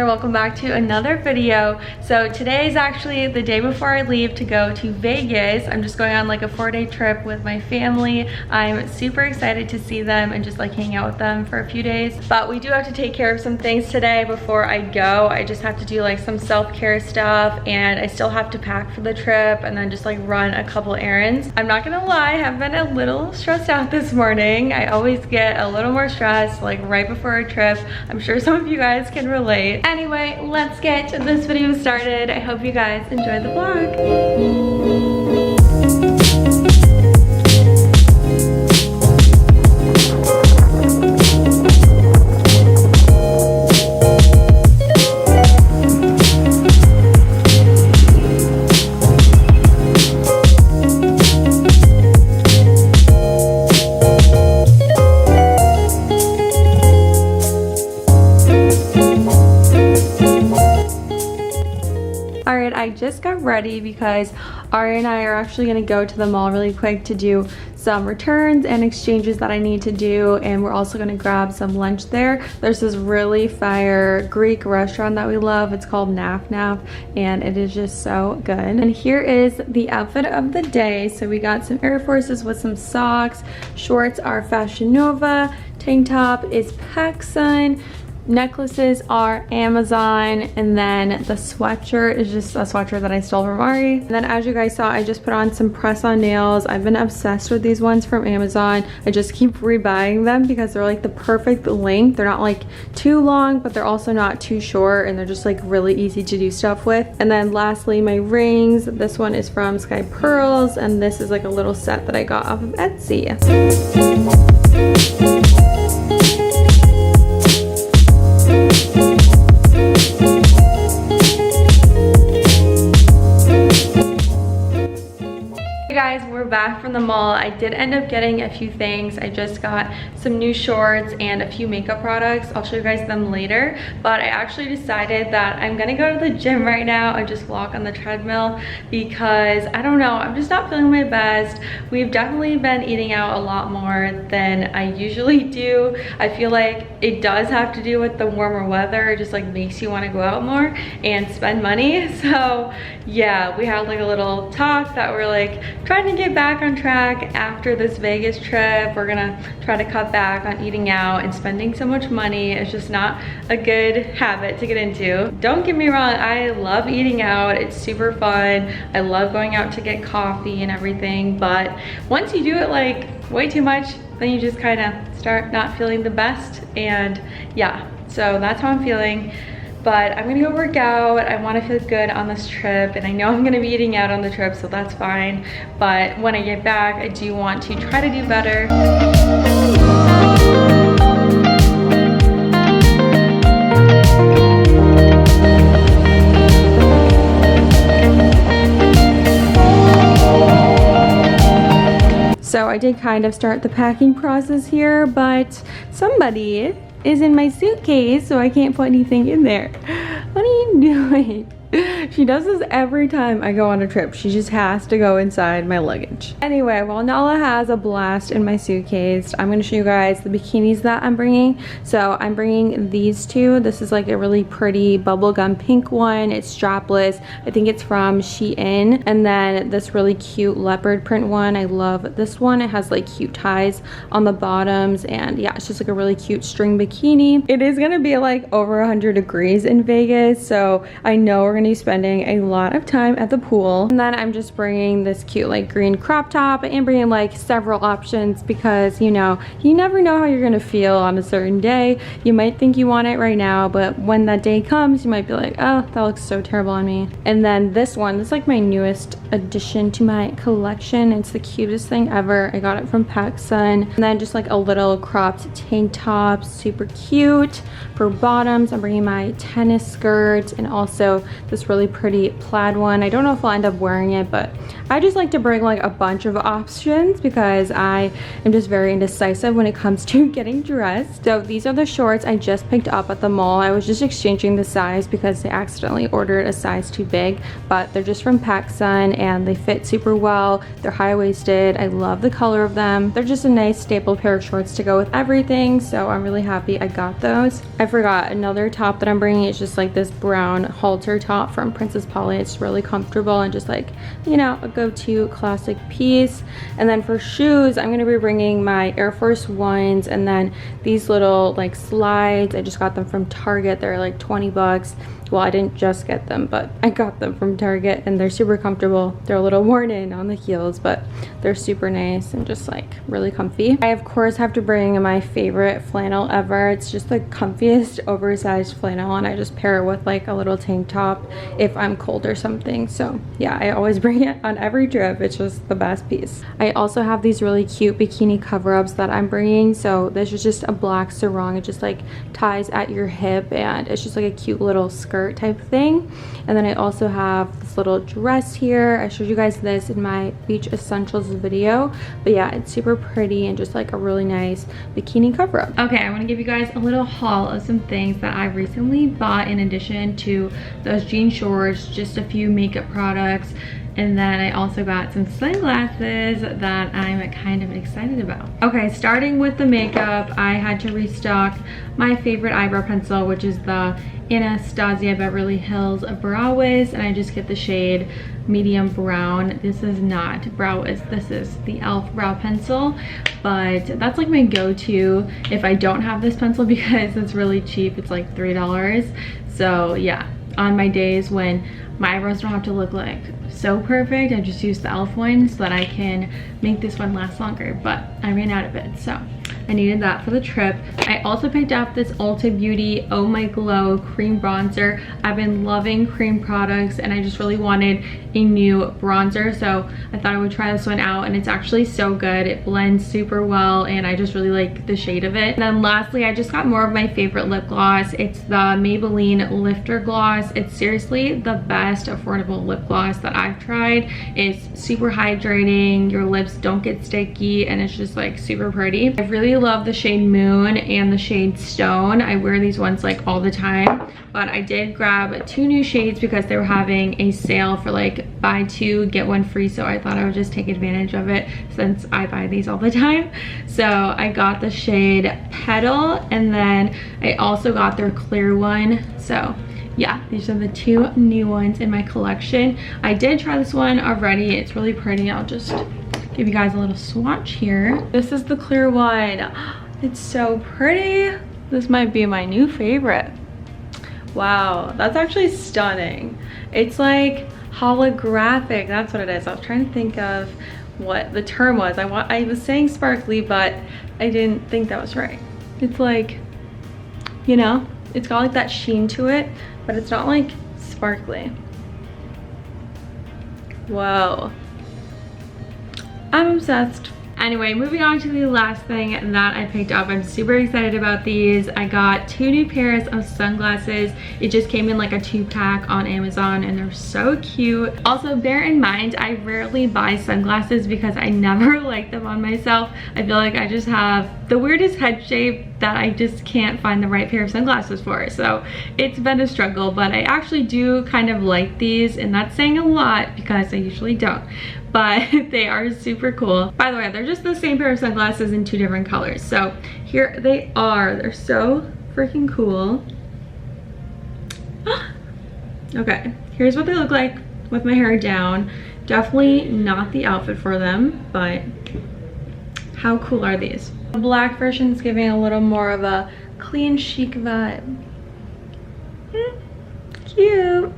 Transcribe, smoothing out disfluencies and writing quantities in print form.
welcome back to another video. So today is actually the day before I leave to go to Vegas. I'm just going on like a 4-day trip with my family. I'm super excited to see them and just like hang out with them for a few days. But we do have to take care of some things today before I go. I just have to do like some self-care stuff, and I still have to pack for the trip and then just like run a couple errands. I'm not gonna lie, I have been a little stressed out this morning. I always get a little more stressed like right before a trip. I'm sure some of you guys can relate. Anyway, let's get this video started. I hope you guys enjoy the vlog. I just got ready because Arie and I are actually going to go to the mall really quick to do some returns and exchanges that I need to do, and we're also going to grab some lunch there. There's this really fire Greek restaurant that we love. It's called Naf Naf, and it is just so good. And here is the outfit of the day. So we got some Air Forces with some socks. Shorts are Fashion Nova. Tank top is PacSun. Necklaces are Amazon, and then the sweatshirt is just a sweatshirt that I stole from Arie. And then as you guys saw, I just put on some press-on nails. I've been obsessed with these ones from Amazon. I just keep rebuying them because they're like the perfect length. They're not like too long, but they're also not too short, and they're just like really easy to do stuff with. And then lastly, my rings. This one is from Sky Pearls, and this is like a little set that I got off of Etsy. Back from the mall. I did end up getting a few things. I just got some new shorts and a few makeup products. I'll show you guys them later, but I actually decided that I'm gonna go to the gym right now and just walk on the treadmill because I don't know, I'm just not feeling my best. We've definitely been eating out a lot more than I usually do. I feel like it does have to do with the warmer weather. It just like makes you want to go out more and spend money. So yeah, we had like a little talk that we're like trying to get back on track after this Vegas trip. We're gonna try to cut back on eating out and spending so much money. It's just not a good habit to get into. Don't get me wrong, I love eating out. It's super fun. I love going out to get coffee and everything, but once you do it like way too much, then you just kind of start not feeling the best. And yeah, so that's how I'm feeling. But I'm gonna go work out. I wanna feel good on this trip, and I know I'm gonna be eating out on the trip, so that's fine. But when I get back, I do want to try to do better. So I did kind of start the packing process here, but somebody is in my suitcase, so I can't put anything in there. What are you doing? She does this every time I go on a trip. She just has to go inside my luggage. Anyway, while Nala has a blast in my suitcase, I'm going to show you guys the bikinis that I'm bringing. So I'm bringing these two. This is like a really pretty bubblegum pink one. It's strapless. I think it's from Shein. And then this really cute leopard print one. I love this one. It has like cute ties on the bottoms, and yeah, it's just like a really cute string bikini. It is going to be like over 100 degrees in Vegas, so I know we're going to be spending a lot of time at the pool. And then I'm just bringing this cute like green crop top and bringing like several options because, you know, you never know how you're gonna feel on a certain day. You might think you want it right now, but when that day comes, you might be like, oh, that looks so terrible on me. And then this one, this is like my newest addition to my collection. It's the cutest thing ever. I got it from PacSun. And then just like a little cropped tank top, super cute. For bottoms, I'm bringing my tennis skirt and also this really pretty plaid one. I don't know if I'll end up wearing it, but I just like to bring like a bunch of options because I am just very indecisive when it comes to getting dressed. So these are the shorts I just picked up at the mall. I was just exchanging the size because they accidentally ordered a size too big, but they're just from PacSun and they fit super well. They're high-waisted. I love the color of them. They're just a nice staple pair of shorts to go with everything, so I'm really happy I got those. I forgot another top that I'm bringing. It's just like this brown halter top from Princess Polly. It's really comfortable and just like, you know, a go-to classic piece. And then for shoes, I'm going to be bringing my Air Force Ones, and then these little like slides. I just got them from Target. They're like 20 bucks. Well, I didn't just get them, but I got them from Target, and they're super comfortable. They're a little worn in on the heels, but they're super nice and just like really comfy. I of course have to bring my favorite flannel ever. It's just the comfiest oversized flannel, and I just pair it with like a little tank top if I'm cold or something. So yeah, I always bring it on every trip. It's just the best piece. I also have these really cute bikini cover-ups that I'm bringing. So this is just a black sarong. It just like ties at your hip, and it's just like a cute little skirt type thing. And then I also have this little dress here. I showed you guys this in my beach essentials video, but yeah, it's super pretty and just like a really nice bikini cover up. Okay, I want to give you guys a little haul of some things that I recently bought in addition to those jean shorts, just a few makeup products. And then I also got some sunglasses that I'm kind of excited about. Okay, starting with the makeup, I had to restock my favorite eyebrow pencil, which is the Anastasia Beverly Hills Brow Wiz, and I just get the shade medium brown. This is not Brow Wiz, this is the e.l.f. brow pencil, but that's like my go-to if I don't have this pencil because it's really cheap. It's like $3. So yeah, on my days when my eyebrows don't have to look like so perfect, I just use the e.l.f. one so that I can make this one last longer, but I ran out of it, so I needed that for the trip. I also picked up this Ulta Beauty Oh My Glow cream bronzer. I've been loving cream products, and I just really wanted a new bronzer, so I thought I would try this one out, and it's actually so good. It blends super well, and I just really like the shade of it. And then lastly, I just got more of my favorite lip gloss. It's the Maybelline Lifter Gloss. It's seriously the best affordable lip gloss that I've tried. It's super hydrating, your lips don't get sticky, and it's just like super pretty. I really love the shade Moon and the shade Stone. I wear these ones like all the time, but I did grab 2 new shades because they were having a sale for like buy 2 get 1 free, so I thought I would just take advantage of it since I buy these all the time. So I got the shade Petal, and then I also got their clear one. So yeah, these are the 2 new ones in my collection. I did try this one already. It's really pretty. I'll just give you guys a little swatch here. This is the clear one. It's so pretty. This might be my new favorite. Wow, that's actually stunning. It's like holographic. That's what it is. I was trying to think of what the term was. I was saying sparkly, but I didn't think that was right. It's like, you know, it's got like that sheen to it, but it's not like sparkly. Whoa. I'm obsessed. Anyway, moving on to the last thing that I picked up. I'm super excited about these. I got 2 new pairs of sunglasses. It just came in like a 2-pack on Amazon, and they're so cute. Also, bear in mind, I rarely buy sunglasses because I never like them on myself. I feel like I just have the weirdest head shape that I just can't find the right pair of sunglasses for. So it's been a struggle, but I actually do kind of like these, and that's saying a lot because I usually don't. But they are super cool. By the way, they're just the same pair of sunglasses in 2 different colors. So here they are. They're so freaking cool. Okay, here's what they look like with my hair down. Definitely not the outfit for them, but how cool are these? The black version is giving a little more of a clean chic vibe. Cute.